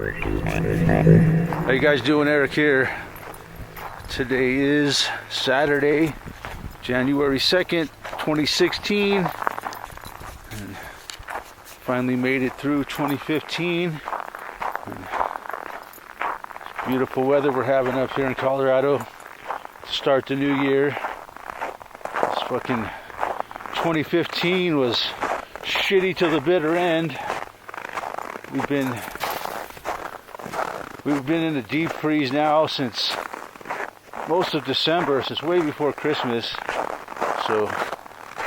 How you guys doing? Eric here. Today is Saturday, January 2nd, 2016. And finally made it through 2015. And beautiful weather we're having up here in Colorado to start the new year. This fucking 2015 was shitty till the bitter end. We've been in a deep freeze now since most of December, since way before Christmas. So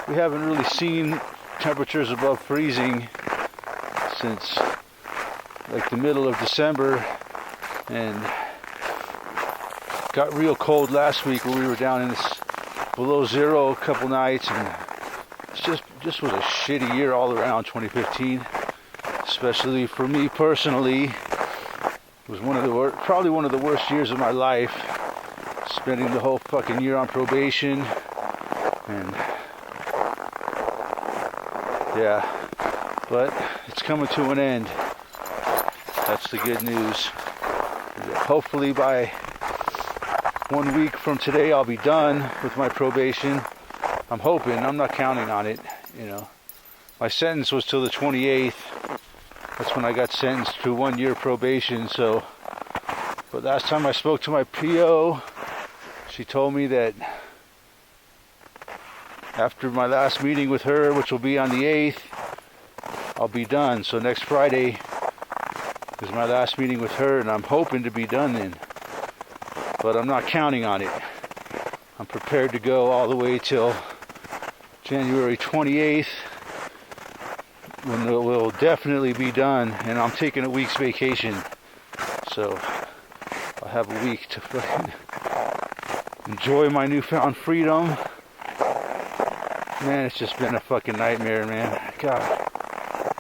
we haven't really seen temperatures above freezing since like the middle of December, and got real cold last week where we were down in this below zero a couple nights, and it's just was a shitty year all around. 2015, especially for me personally, was probably one of the worst years of my life. Spending the whole fucking year on probation, and yeah, but it's coming to an end. That's the good news. Hopefully by 1 week from today I'll be done with my probation. I'm hoping. I'm not counting on it, you know. My sentence was till the 28th. That's when I got sentenced to 1 year probation. So, but last time I spoke to my PO, she told me that after my last meeting with her, which will be on the 8th, I'll be done. So next Friday is my last meeting with her, and I'm hoping to be done then. But I'm not counting on it. I'm prepared to go all the way till January 28th, when it will definitely be done, and I'm taking a week's vacation. So I'll have a week to fucking enjoy my newfound freedom. Man, it's just been a fucking nightmare, man. God,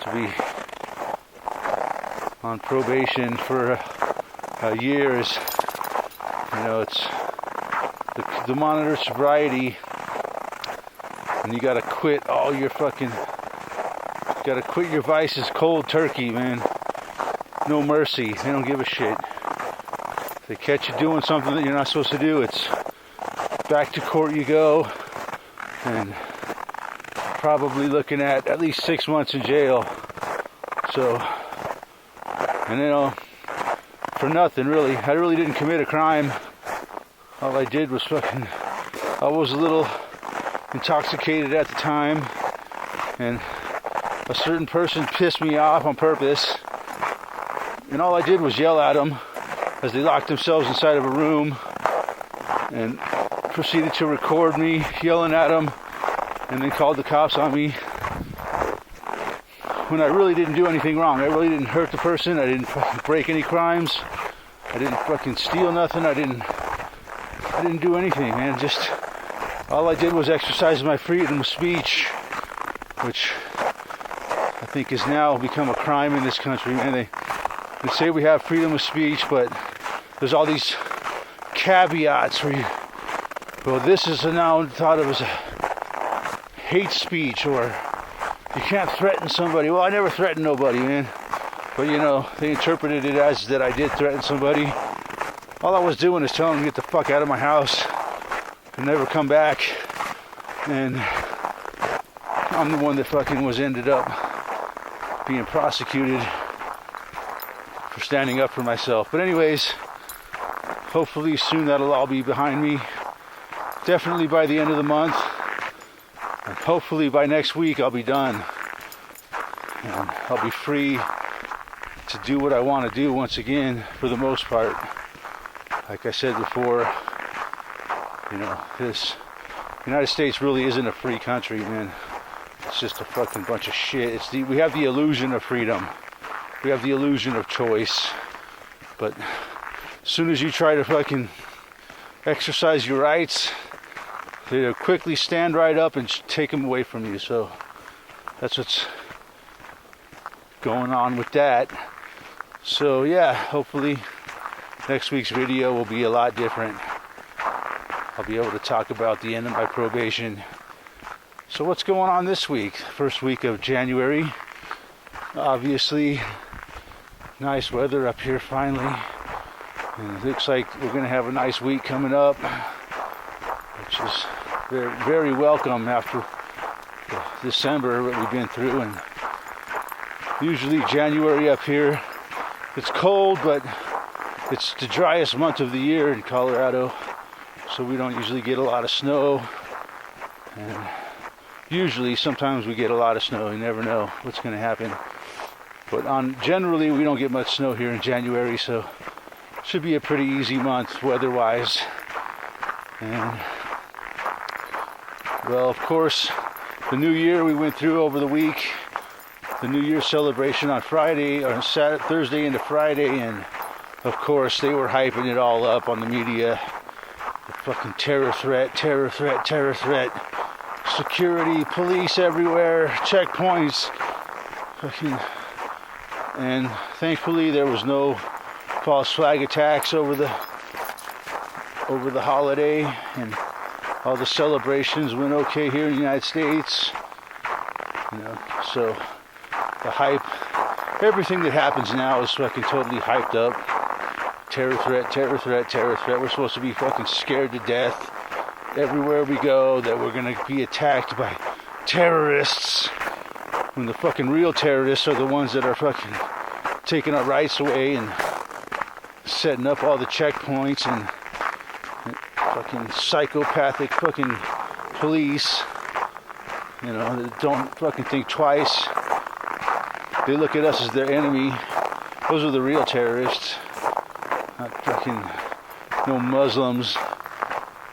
to be on probation for a year is, you know, it's the monitor sobriety, and you gotta quit all your fucking, gotta quit your vices cold turkey, man. No mercy. They don't give a shit. If they catch you doing something that you're not supposed to do, it's back to court you go, and probably looking at least 6 months in jail. So, and you know, for nothing really. I really didn't commit a crime. All I did was fucking, I was a little intoxicated at the time, and a certain person pissed me off on purpose, and all I did was yell at them as they locked themselves inside of a room, and proceeded to record me yelling at them, and then called the cops on me when I really didn't do anything wrong. I really didn't hurt the person. I didn't fucking break any crimes. I didn't fucking steal nothing. I didn't do anything, man. Just all I did was exercise my freedom of speech, which I think has now become a crime in this country, man. They say we have freedom of speech, but there's all these caveats where you, well, this is now thought of as a hate speech, or you can't threaten somebody. Well, I never threatened nobody, man. But you know, they interpreted it as that I did threaten somebody. All I was doing is telling them to get the fuck out of my house and never come back. And I'm the one that fucking ended up being prosecuted for standing up for myself. But anyways, hopefully soon that'll all be behind me. Definitely by the end of the month. And hopefully by next week I'll be done. And I'll be free to do what I want to do once again, for the most part. Like I said before, you know, this United States really isn't a free country, man. It's just a fucking bunch of shit. We have the illusion of freedom. We have the illusion of choice. But as soon as you try to fucking exercise your rights, they quickly stand right up and take them away from you. So that's what's going on with that. So yeah, hopefully next week's video will be a lot different. I'll be able to talk about the end of my probation. So what's going on this week? First week of January. Obviously, Nice weather up here finally. And it looks like we're going to have a nice week coming up, which is very, very welcome after the December that we've been through. And usually January up here, it's cold, but it's the driest month of the year in Colorado, so we don't usually get a lot of snow. And usually, sometimes we get a lot of snow. You never know what's going to happen. But generally, we don't get much snow here in January, so it should be a pretty easy month weather-wise. And, well, of course, the New Year we went through over the week. The New Year celebration on Friday, or Thursday into Friday, and of course, they were hyping it all up on the media. The fucking terror threat, terror threat, terror threat. Security, police everywhere, checkpoints. Fucking. And thankfully, there was no false flag attacks over the holiday, and all the celebrations went okay here in the United States. You know, so the hype, everything that happens now is fucking totally hyped up. Terror threat, terror threat, terror threat. We're supposed to be fucking scared to death everywhere we go that we're gonna be attacked by terrorists, when the fucking real terrorists are the ones that are fucking taking our rights away and setting up all the checkpoints, and fucking psychopathic fucking police, you know, that don't fucking think twice. They look at us as their enemy. Those are the real terrorists, not fucking no Muslims.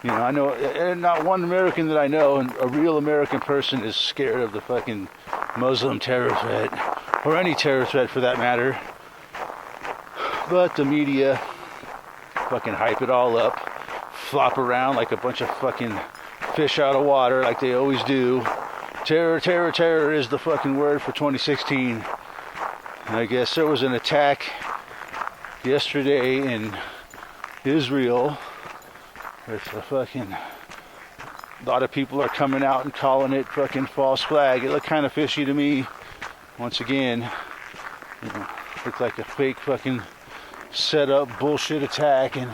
You know, I know, and not one American that I know, and a real American person, is scared of the fucking Muslim terror threat, or any terror threat for that matter. But the media fucking hype it all up, flop around like a bunch of fucking fish out of water, like they always do. Terror, terror, terror is the fucking word for 2016. And I guess there was an attack yesterday in Israel. With a fucking, a lot of people are coming out and calling it fucking false flag. It looked kind of fishy to me. Once again, you know, looked like a fake fucking set up bullshit attack, and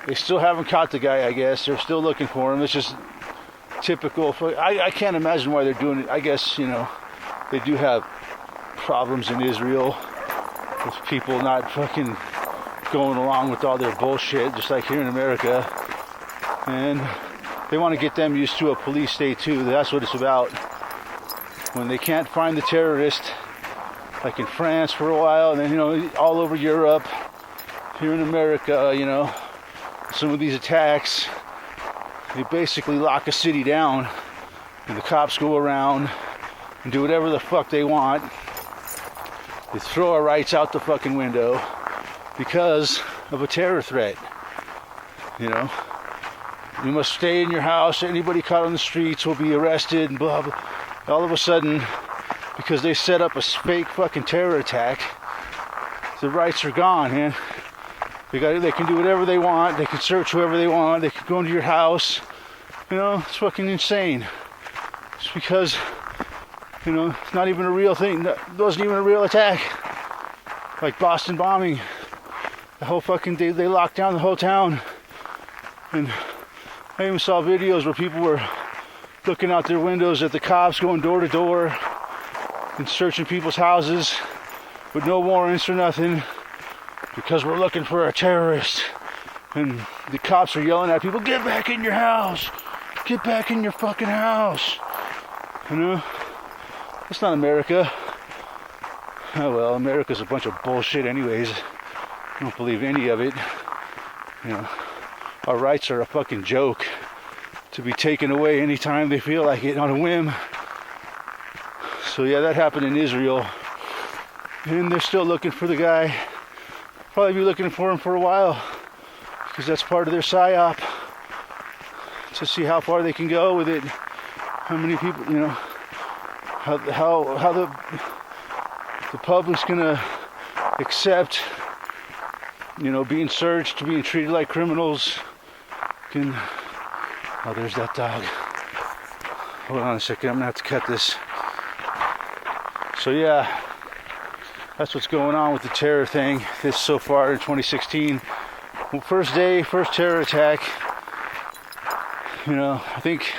they still haven't caught the guy. I guess they're still looking for him. It's just typical. I can't imagine why they're doing it. I guess, you know, they do have problems in Israel with people not fucking going along with all their bullshit, just like here in America. And they want to get them used to a police state too. That's what it's about. When they can't find the terrorist, like in France for a while, and then, you know, all over Europe, here in America, you know, some of these attacks, they basically lock a city down, and the cops go around and do whatever the fuck they want. They throw our rights out the fucking window because of a terror threat. You know, you must stay in your house. Anybody caught on the streets will be arrested, and blah, blah. All of a sudden, because they set up a fake fucking terror attack, the rights are gone, man. They can do whatever they want. They can search whoever they want. They can go into your house. You know, it's fucking insane. It's because, you know, it's not even a real thing. It wasn't even a real attack. Like Boston bombing. The whole fucking day they locked down the whole town. And I even saw videos where people were looking out their windows at the cops going door to door and searching people's houses with no warrants or nothing, because we're looking for a terrorist. And the cops are yelling at people, "Get back in your house! Get back in your fucking house!" You know? That's not America. Oh well, America's a bunch of bullshit anyways. I don't believe any of it. You know, our rights are a fucking joke to be taken away anytime they feel like it on a whim. So yeah, that happened in Israel. And they're still looking for the guy. Probably be looking for him for a while, because that's part of their Psyop, to see how far they can go with it. How many people, you know, how the public's gonna accept, you know, being searched, being treated like criminals. Oh, there's that dog. Hold on a second, I'm gonna have to cut this. So yeah, That's what's going on with the terror thing. This so far in 2016. Well, first day, first terror attack. You know, I think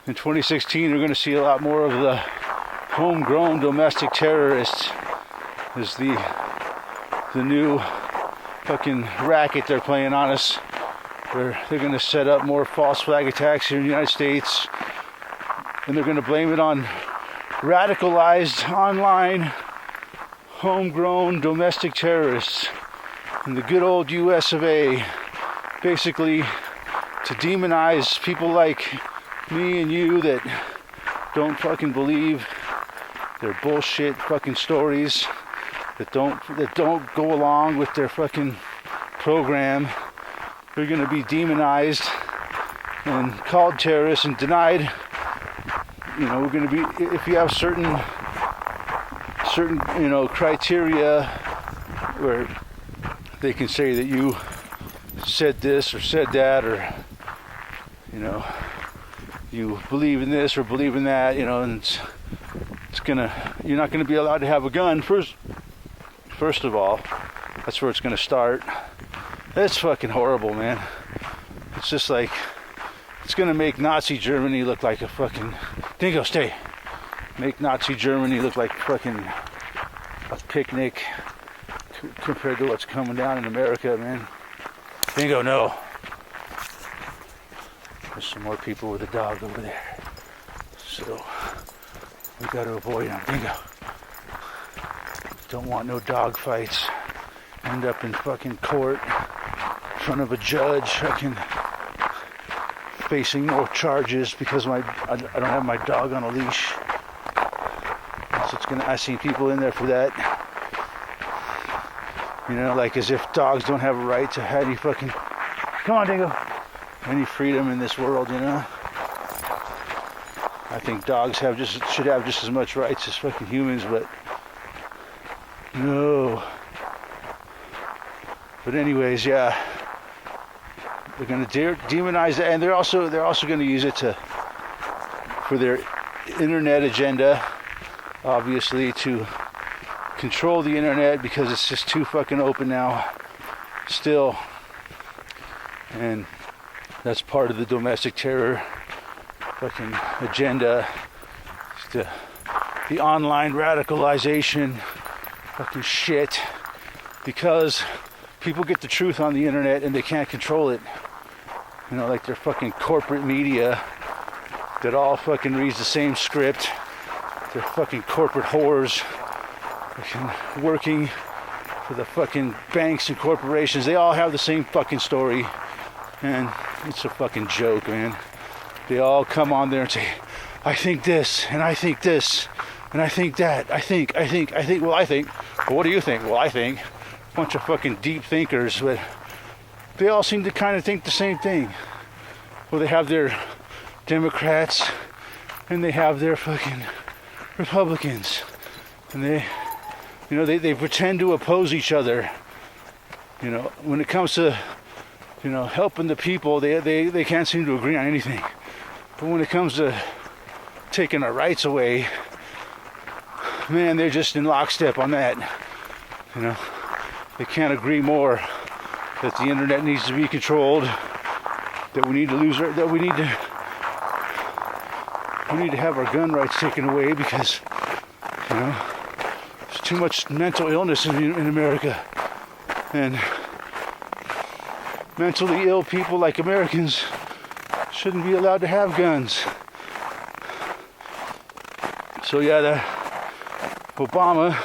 in 2016 we're going to see a lot more of the homegrown domestic terrorists. Is the new fucking racket they're playing on us. They're going to set up more false flag attacks here in the United States, and they're going to blame it on radicalized online homegrown domestic terrorists in the good old US of A, basically to demonize people like me and you that don't fucking believe their bullshit fucking stories, that don't go along with their fucking program. They're gonna be demonized and called terrorists and denied. You know, we're gonna be, if you have certain you know criteria where they can say that you said this or said that, or you know you believe in this or believe in that, you know, and you're not gonna be allowed to have a gun. First of all, that's where it's gonna start. That's fucking horrible, man. It's just like, it's gonna make Nazi Germany look like a fucking... Dingo, stay. Make Nazi Germany look like fucking a picnic compared to what's coming down in America, man. Dingo, no. There's some more people with a dog over there. So, we gotta avoid them. Dingo. Don't want no dog fights. End up in fucking court in front of a judge, fucking facing more charges because I don't have my dog on a leash. So it's gonna, I seen people in there for that. You know, like as if dogs don't have a right to have any fucking, come on Dingo, any freedom in this world, you know. I think dogs should have just as much rights as fucking humans, but no. But anyways, yeah, they're gonna demonize it, and they're also gonna use it for their internet agenda, obviously, to control the internet because it's just too fucking open now, still, and that's part of the domestic terror fucking agenda. The online radicalization fucking shit, because people get the truth on the internet and they can't control it. You know, like their fucking corporate media that all fucking reads the same script. They're fucking corporate whores fucking working for the fucking banks and corporations. They all have the same fucking story, and it's a fucking joke, man. They all come on there and say, I think this, and I think this, and I think that, I think, well, I think, well, what do you think? Well, I think. Bunch of fucking deep thinkers, but they all seem to kind of think the same thing. Well, they have their Democrats and they have their fucking Republicans, and they, you know, they pretend to oppose each other. You know, when it comes to, you know, helping the people, they can't seem to agree on anything. But when it comes to taking our rights away, man, they're just in lockstep on that. You know, they can't agree more that the internet needs to be controlled, that we need to have our gun rights taken away because, you know, there's too much mental illness in America, and mentally ill people like Americans shouldn't be allowed to have guns. So yeah, Obama,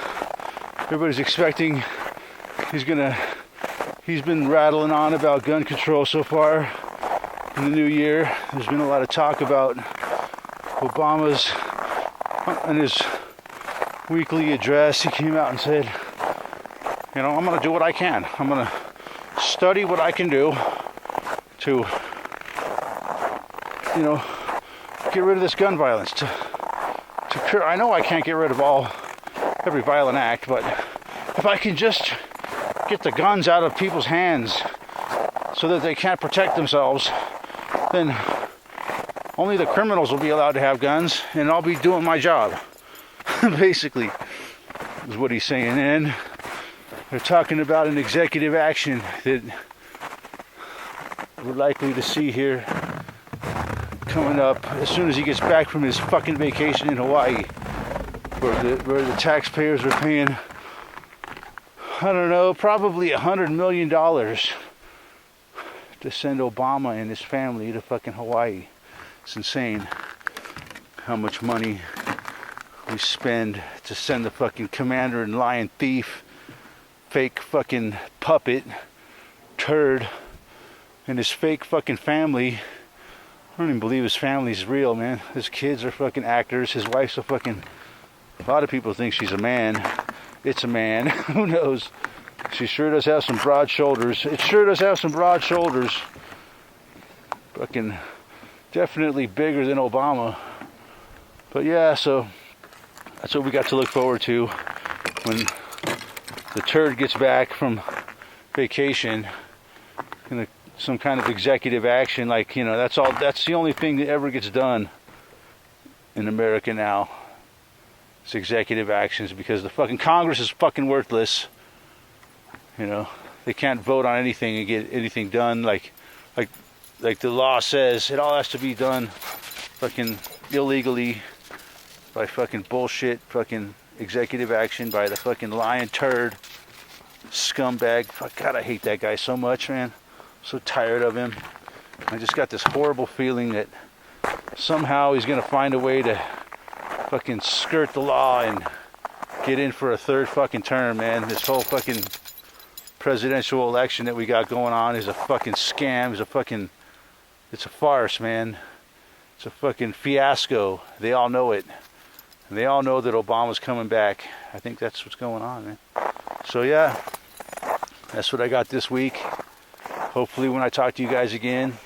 everybody's expecting he's been rattling on about gun control so far in the new year. There's been a lot of talk about Obama's, in his weekly address, he came out and said, you know, I'm going to do what I can. I'm going to study what I can do to, you know, get rid of this gun violence. I know I can't get rid of every violent act, but if I can just get the guns out of people's hands so that they can't protect themselves, then only the criminals will be allowed to have guns, and I'll be doing my job. Basically, is what he's saying. And they're talking about an executive action that we're likely to see here coming up as soon as he gets back from his fucking vacation in Hawaii, where the taxpayers are paying, I don't know, probably $100 million to send Obama and his family to fucking Hawaii. It's insane how much money we spend to send the fucking commander and lion thief, fake fucking puppet, turd, and his fake fucking family. I don't even believe his family's real, man. His kids are fucking actors. His wife's a fucking... A lot of people think she's a man. It's a man. Who knows? She sure does have some broad shoulders. It sure does have some broad shoulders. Fucking definitely bigger than Obama. But yeah, so that's what we got to look forward to when the turd gets back from vacation. Some kind of executive action, like, you know, that's the only thing that ever gets done in America now. It's executive actions, because the fucking Congress is fucking worthless. You know, they can't vote on anything and get anything done like the law says. It all has to be done fucking illegally by fucking bullshit fucking executive action by the fucking lion turd scumbag. Fuck, God, I hate that guy so much, man. So tired of him. I just got this horrible feeling that somehow he's gonna find a way to fucking skirt the law and get in for a third fucking term, man. This whole fucking presidential election that we got going on is a fucking scam. It's a farce, man. It's a fucking fiasco. They all know it. And they all know that Obama's coming back. I think that's what's going on, man. So yeah, that's what I got this week. Hopefully when I talk to you guys again,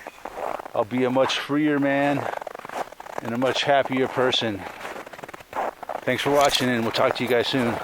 I'll be a much freer man and a much happier person. Thanks for watching, and we'll talk to you guys soon.